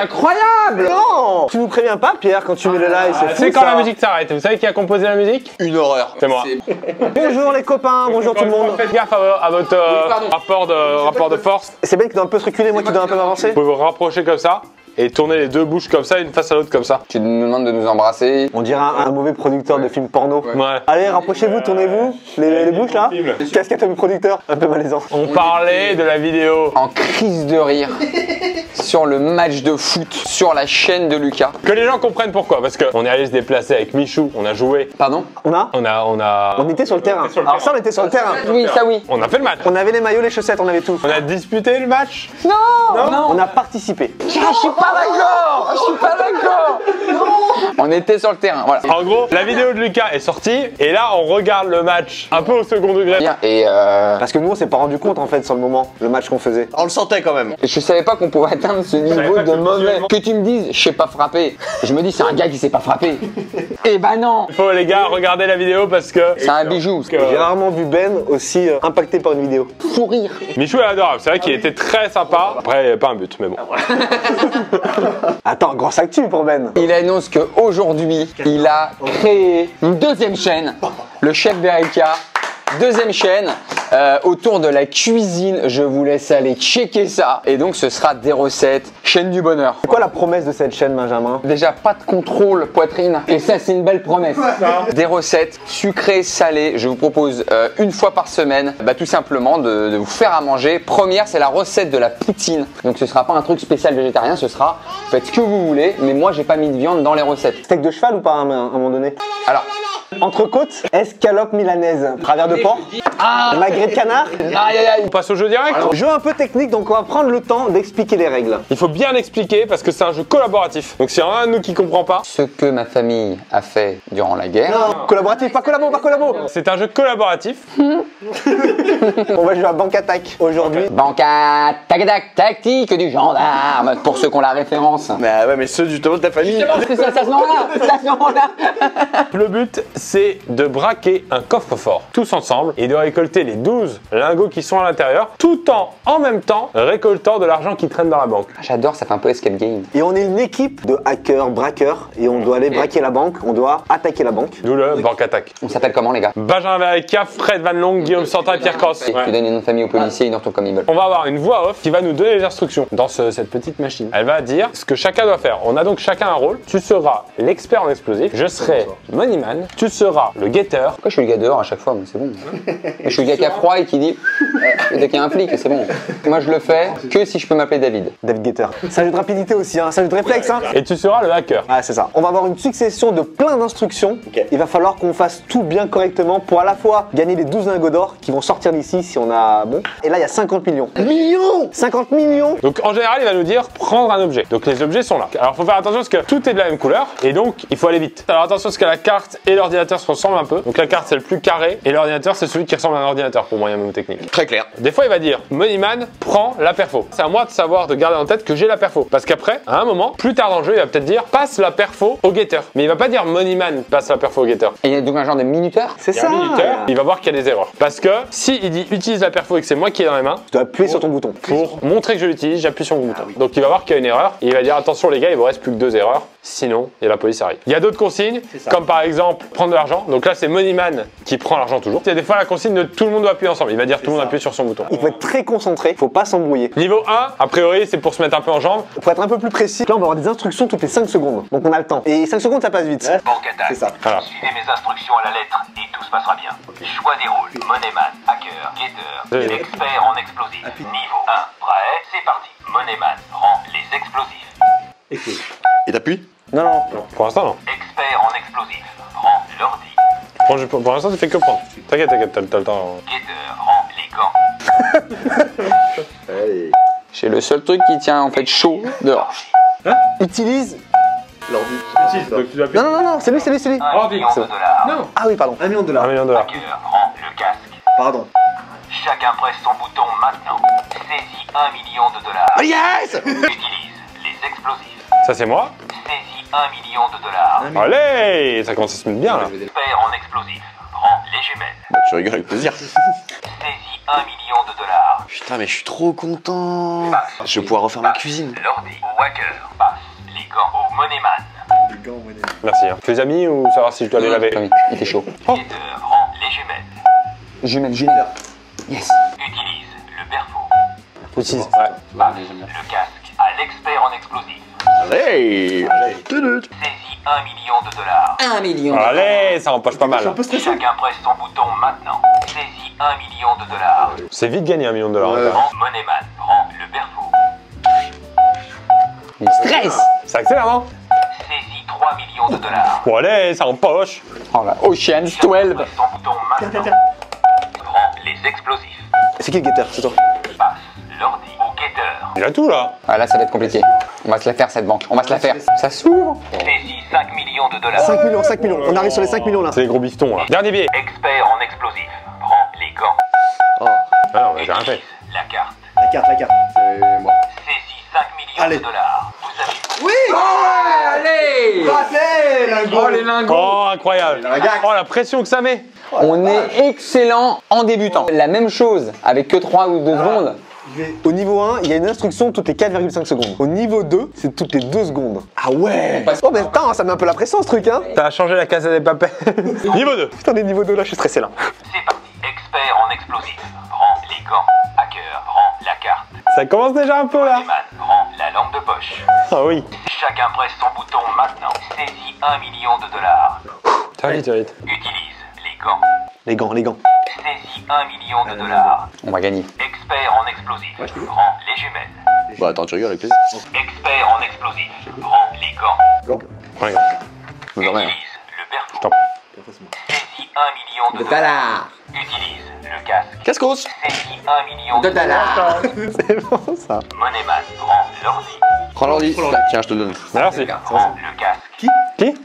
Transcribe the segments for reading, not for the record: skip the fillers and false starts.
incroyable. Non, tu nous préviens pas, Pierre, quand tu mets le live, c'est fou. C'est quand la musique s'arrête. Vous savez qui a composé la musique? Une horreur. C'est moi. Bonjour les copains, bonjour tout le monde. Faites gaffe à votre rapport de force. C'est bien que tu dois un peu se reculer, moi qui dois un peu m'avancer. Vous pouvez vous rapprocher comme ça et tourner les deux bouches comme ça, une face à l'autre comme ça. Tu nous demandes de nous embrasser. On dirait un mauvais producteur de films porno. Ouais. Allez, rapprochez-vous, tournez-vous, les bouches là. Casquette au producteur, un peu malaisant. On parlait de la vidéo. En crise de rire sur le match de foot sur la chaîne de Lucas. Que les gens comprennent pourquoi. Parce qu'on est allé se déplacer avec Michou, on a joué. Pardon? On était sur le terrain. Alors ça, on était sur le terrain. Oui, ça oui. On a fait le match. On avait les maillots, les chaussettes, on avait tout. On a disputé le match. Non. On a participé. Je suis pas d'accord. Je suis pas d'accord. On était sur le terrain, voilà. En gros, la vidéo de Lucas est sortie et là on regarde le match un peu au second degré. Et Parce que nous, on s'est pas rendu compte en fait sur le moment, le match qu'on faisait. On le sentait quand même. je savais pas qu'on pouvait atteindre ce niveau pas de que mauvais. visuellement- Que tu me dises, je sais pas frapper. Je me dis, c'est un gars qui sait pas frapper. Eh ben non. Il faut les gars regarder la vidéo parce que C'est un bijou. J'ai rarement vu Ben aussi impacté par une vidéo. Fou rire. Michou est adorable. C'est vrai qu'il était très sympa. Après, il n'y avait pas un but, mais bon. Attends, grosse actu pour Ben. Il annonce qu'aujourd'hui, il a créé une deuxième chaîne, le Chef Verica. Deuxième chaîne autour de la cuisine. Je vous laisse aller checker ça. Et donc, ce sera des recettes, chaîne du bonheur. C'est quoi la promesse de cette chaîne, Benjamin? Déjà, pas de contrôle poitrine. Et ça, c'est une belle promesse. Des recettes sucrées, salées. Je vous propose une fois par semaine, tout simplement, de vous faire à manger. Première, c'est la recette de la poutine. Donc, ce sera pas un truc spécial végétarien. Ce sera, faites ce que vous voulez. Mais moi, j'ai pas mis de viande dans les recettes. Steak de cheval ou pas à un moment donné? Alors, Entrecôte, escalope milanaise, travers de porc, magret de canard. aïe, aïe, aïe. On passe au jeu direct. Jeu un peu technique, donc on va prendre le temps d'expliquer les règles. Il faut bien expliquer parce que c'est un jeu collaboratif. Donc s'il y en a un de nous qui comprend pas, Ce que ma famille a fait durant la guerre. Collaboratif, pas collabo, pas collabo. c'est un jeu collaboratif. On va jouer à Banque Attaque aujourd'hui. Banca, tac tac, tactique du gendarme, pour ceux qui ont la référence. Mais ouais, mais ceux du tableau de ta famille. C'est ça, ça se moment-là, ça se moment-là. Le but, c'est de braquer un coffre-fort tous ensemble et de récolter les 12 lingots qui sont à l'intérieur tout en même temps récoltant de l'argent qui traîne dans la banque. J'adore, ça fait un peu escape game. Et on est une équipe de hackers, braqueurs, et on doit aller braquer la banque, on doit attaquer la banque. D'où le Banque Attaque. On s'appelle comment les gars? Benjamin Verica, Fred Van Long, Guillaume Santin et Pierre Cross. Et tu donnes les noms de famille aux policiers, ils nous retrouvent comme ils veulent. On va avoir une voix off qui va nous donner les instructions dans cette petite machine. Elle va dire ce que chacun doit faire. On a donc chacun un rôle. Tu seras l'expert en explosifs. Je serai Moneyman. Tu seras le guetteur. Pourquoi je suis le gars dehors à chaque fois? Mais c'est bon. Je suis le gars qui a froid et qui dit dès qu'il y a un flic, c'est bon. Moi je le fais que si je peux m'appeler David. David Guetter. C'est un jeu de rapidité aussi, hein, c'est un jeu de réflexe. Hein. Et tu seras le hacker. Ah, c'est ça. On va avoir une succession de plein d'instructions. Il va falloir qu'on fasse tout bien correctement pour à la fois gagner les 12 lingots d'or qui vont sortir d'ici si on a bon. Et là, il y a 50 millions. Millions 50 millions. Donc en général, il va nous dire prendre un objet. Donc les objets sont là. Alors faut faire attention parce que tout est de la même couleur et donc il faut aller vite. Alors attention parce que la carte et l'ordinateur se ressemblent un peu. Donc la carte c'est le plus carré et l'ordinateur c'est celui qui ressemble à un ordinateur pour moyen mnémotechnique. Très clair. Des fois il va dire Moneyman prend la perfo. C'est à moi de savoir de garder en tête que j'ai la perfo. Parce qu'après, à un moment, plus tard dans le jeu, il va peut-être dire passe la perfo au guetteur. Mais il va pas dire Moneyman passe la perfo au guetteur. Et il y a donc un genre de minuteur. C'est Il y a ça. un minuteur, il va voir qu'il y a des erreurs. Parce que si il dit utilise la perfo et que c'est moi qui ai dans les mains, Tu dois appuyer sur ton bouton. pour montrer que je l'utilise, j'appuie sur mon bouton. Donc il va voir qu'il y a une erreur et il va dire attention les gars, il vous reste plus que 2 erreurs, sinon et la police arrive. Il y a d'autres consignes, comme par exemple prendre de l'argent. Donc là c'est Moneyman qui prend l'argent toujours. Il y a des fois la consigne de tout le monde doit appuyer ensemble. Il va dire tout le monde appuie sur son bouton. Il faut être très concentré, faut pas s'embrouiller. Niveau 1, a priori c'est pour se mettre un peu en jambe. Pour être un peu plus précis, là on va avoir des instructions toutes les 5 secondes. Donc on a le temps. Et 5 secondes ça passe vite. Banque Attaque. C'est ça. Voilà. Suivez mes instructions à la lettre et tout se passera bien. Choix des rôles. Moneyman, hacker, guetteur, expert en explosifs. Niveau 1. Prêt? C'est parti. Moneyman rend les explosifs. Et t'appuies? Non, non. Pour l'instant non. Expert en explosifs. Rend l'ordi. Pour l'instant tu fais que prendre. T'inquiète, t'as le temps. Guetteur rend les gants. Allez. C'est le seul truc qui tient en fait chaud dehors. Utilise. L'ordi. Donc tu dois appuyer. Non, non, non, non, c'est lui, c'est lui, c'est lui. 1 million de dollars. Ah oui, pardon. 1 million de dollars. 1 million de dollars. Hacker rend le casque. Pardon. Chacun presse son bouton maintenant. Saisis 1 million de dollars. Oh yes! Utilise les explosifs. Ça c'est moi. Saisis 1 million de dollars. Allez, ça commence à se mettre bien là. Expert en explosifs. Rend les jumelles. Bah, tu rigoles avec plaisir. Saisis 1 million de dollars. Putain, mais je suis trop content. Je vais pouvoir refaire ma cuisine. L'ordi ou hacker passe les gants au Moneyman. Merci. Hein. Tu les as mis ou savoir si je dois les laver? Oui, il fait chaud. Guetteur rend les jumelles. Jumelle. Yes. Utilise le perfo. Utilise. Ouais. Passe le casque à l'expert en explosifs. Allez. Saisis 1 million de dollars. 1 million. Allez, ça empoche pas mal. Chacun presse son bouton maintenant. Saisis 1 million de dollars. C'est vite gagné 1 million de dollars. hein. Rend Moneyman rend le perfo. Il stress. C'est accélérant. Saisis 3 millions de dollars. Bon, allez, ça empoche. Oh là, Ocean's 12. Presse son bouton maintenant. Rend les explosifs. C'est qui le guetteur? C'est toi. Passe l'ordi au guetteur. Il a tout là. Ah là, ça va être compliqué. On va se la faire cette banque. On va se la faire. Ça s'ouvre. Saisis 5 millions de dollars. 5 millions, 5 millions. On arrive sur les 5 millions là. C'est les gros bifetons là. Dernier billet. Expert en explosifs. Prends les gants. Ah non, j'ai rien fait. Utilise la carte. La carte. C'est moi. Saisis 5 millions de dollars. Vous avez Allez. Oh les lingots. Oh, incroyable. Oh, la pression que ça met. On est excellent en débutant. La même chose avec que 3 ou 2 secondes. Au niveau 1, il y a une instruction toutes les 4,5 secondes. Au niveau 2, c'est toutes les 2 secondes. Ah ouais. Oh mais putain, ça met un peu la pression ce truc hein. T'as changé la casa des papels. Niveau 2. Putain, les niveaux 2 là, je suis stressé là. C'est parti. Expert en explosifs. Prends les gants. Hacker rend la carte. Ça commence déjà un peu là. Moneyman rend la lampe de poche. Ah oui. Chacun presse son bouton maintenant. Saisis 1 million de dollars. T'as vite, t'as vite. Utilise les gants. Les gants, les gants. Saisis 1 million de dollars. On va gagner. Expert en explosifs. Prends les jumelles. Bah attends, tu rigoles avec plaisir. Expert en explosifs. Prends les gants. Ouais, Nous en rien. Utilise le perfo. t'en prie. Saisis 1 million de dollars. Utilise le casque. Cascos. Saisis 1 million de dollars. C'est bon ça. Moneyman prend l'ordi. Prends l'ordi. Tiens, je te le donne. Merci. Prends le casque. Qui?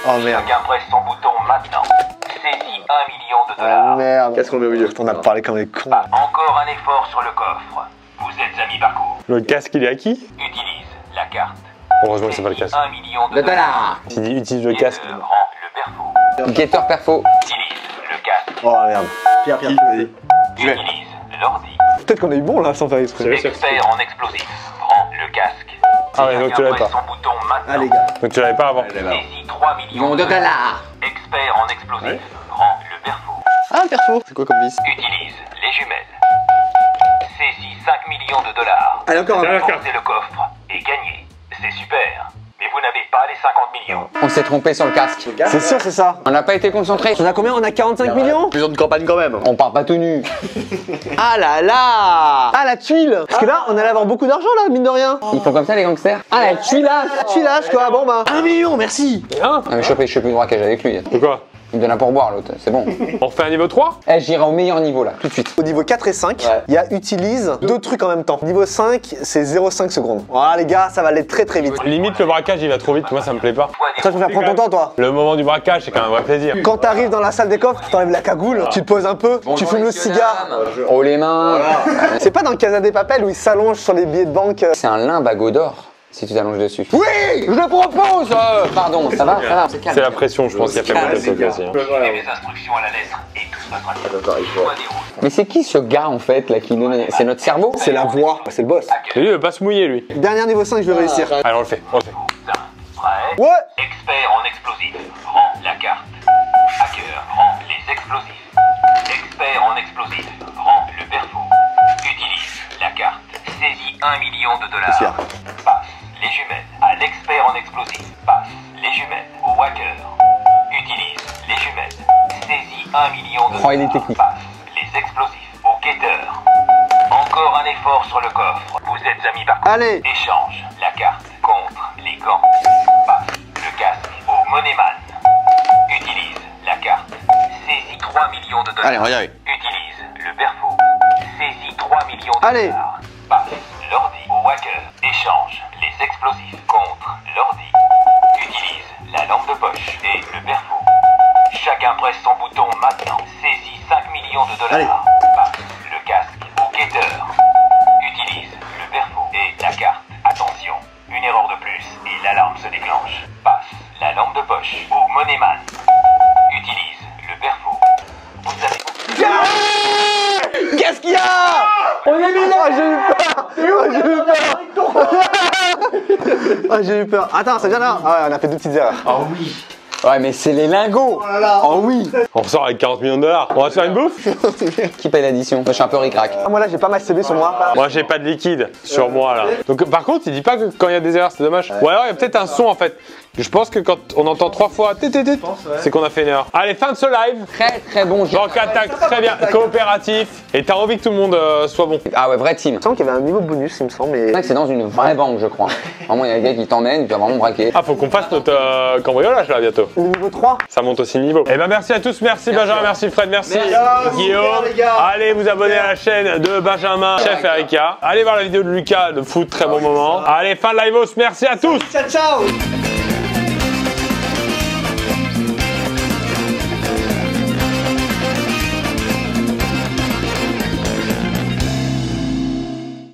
Oh merde. Chacun presse son bouton maintenant. Saisis 1 million de Oh dollars. merde. Qu'est-ce qu'on met au milieu? On a parlé comme des cons. Encore un effort sur le coffre. Vous êtes à mi-parcours. Le casque, il est à qui? Utilise la carte. Heureusement que c'est pas le casque. 1 million de dollars. S'il dit utilise le casque. Rend le perfo. Guetteur perfo. Utilise le casque. Oh merde. Pierre, vas-y. Utilise l'ordi. Peut-être qu'on a eu bon là sans faire exprès. Expert en explosifs. Prends le casque. Ah ouais, donc tu l'avais Chacun pas. presse son bouton maintenant. Allez, gars. Donc tu l'avais pas avant. Saisis 3 millions de dollars. Expert en explosifs. Prends le perfo. Ah, un perfo. C'est quoi comme vis? Utilise les jumelles. Saisis 5 millions de dollars. Allez, encore un. Portez le coffre et gagnez. C'est super. Mais vous n'avez pas les 50 millions. On s'est trompé sur le casque. C'est sûr, c'est ça. On n'a pas été concentré. On a combien? On a 45 millions? Plus de campagne quand même. On part pas tout nu. Ah là là. Ah la tuile. Parce que là, on allait avoir beaucoup d'argent là, mine de rien. Ils font comme ça les gangsters. Ah la tuilage. Tuilage quoi, bon bah. 1 million, merci. Hein? Ah mais je fais plus de braquage avec lui. De quoi? Il me donne un pourboire l'autre, c'est bon. On refait un niveau 3? Eh, j'irai au meilleur niveau là, tout de suite. Au niveau 4 et 5, il y a utilise deux trucs en même temps. Niveau 5, c'est 0,5 secondes. Voilà les gars, ça va aller très très vite. Limite, le braquage, il va trop vite. Moi, ça me plaît pas. Ça, tu vas prendre ton temps toi. Le moment du braquage, c'est quand même un vrai plaisir. Quand t'arrives dans la salle des coffres, t'enlèves la cagoule, tu te poses un peu, tu fumes le cigare. Oh les mains. C'est pas dans le Casa des Papel où il s'allonge sur les billets de banque. C'est un limbago d'or si tu t'allonges dessus. Oui, je le propose. Pardon, ça va, c'est calme. C'est la pression, je pense, qui a fait monter ce cas aussi. hein. Suivez mes instructions à la lettre et tout se passera bien. Choix des routes. Mais c'est qui ce gars en fait là qui donne. C'est notre cerveau. C'est la voix, c'est le boss. Et lui, il veut pas se mouiller, lui. Dernier niveau 5, je vais réussir. Allez, on le fait. On le fait. Prêt? Ouais. Expert en explosifs. Rends la carte. Hacker rend les explosifs. Expert en explosifs. Rend le perfo. Utilise la carte. Saisis 1 million de dollars. Passe les jumelles à l'expert en explosifs. Passe les jumelles au hacker. Utilise les jumelles. Saisis 1 million de dollars. Oh, il est technique. Passe les explosifs au guetteur. Encore un effort sur le coffre. Vous êtes à mi-parcours. Allez. Échange la carte contre les gants. Passe le casque au Moneyman. Utilise la carte. Saisis 3 millions de dollars. Allez, on va y arriver. Utilise le perfo. Saisis 3 millions de Allez. dollars. Passe l'ordi au hacker. Échange les explosifs contre l'ordi. Utilise la lampe de poche et le perfo. Chacun presse son bouton maintenant. Saisis 5 millions de dollars. Allez. Passe le casque au guetteur. Utilise le perfo et la carte. Attention, une erreur de plus et l'alarme se déclenche. Passe la lampe de poche au Moneyman. Utilise le perfo. Vous avez... Qu'est-ce qu'il y a? On est mis là. J'ai eu peur. J'ai eu peur. Ah, j'ai eu peur. Attends, ça vient là. Ah, on a fait 2 petites erreurs. Ouais, mais c'est les lingots. Oh oui. On ressort avec 40 millions de dollars. On va se faire une bouffe? Qui paye l'addition? Moi, je suis un peu ric-rac. Ah, moi là, j'ai pas mal CV sur moi. Moi, j'ai pas de liquide sur moi là. Donc, par contre, il dit pas que quand il y a des erreurs, c'est dommage. Ou alors, il y a peut-être un son en fait. Je pense que quand on entend 3 fois, c'est qu'on a fait une erreur. Allez, fin de ce live. Très très bon jeu. Banque attaque, très bien, coopératif. Et t'as envie que tout le monde soit bon. Ah ouais, vrai team. Il me semble qu'il y avait un niveau bonus, il me semble. Mais... C'est vrai que c'est dans une vraie banque, je crois. Vraiment, il y a un gars qui t'emmène, tu vas vraiment braquer. Ah, faut qu'on fasse notre cambriolage là bientôt. Le niveau 3. Ça monte aussi le niveau. Eh ben merci à tous, merci Benjamin, merci Fred, merci Guillaume. Allez vous abonner à la chaîne de Benjamin, Chef Erika. Allez voir la vidéo de Lucas de foot, très bon moment. Allez, fin de live, merci à tous. Ciao, ciao.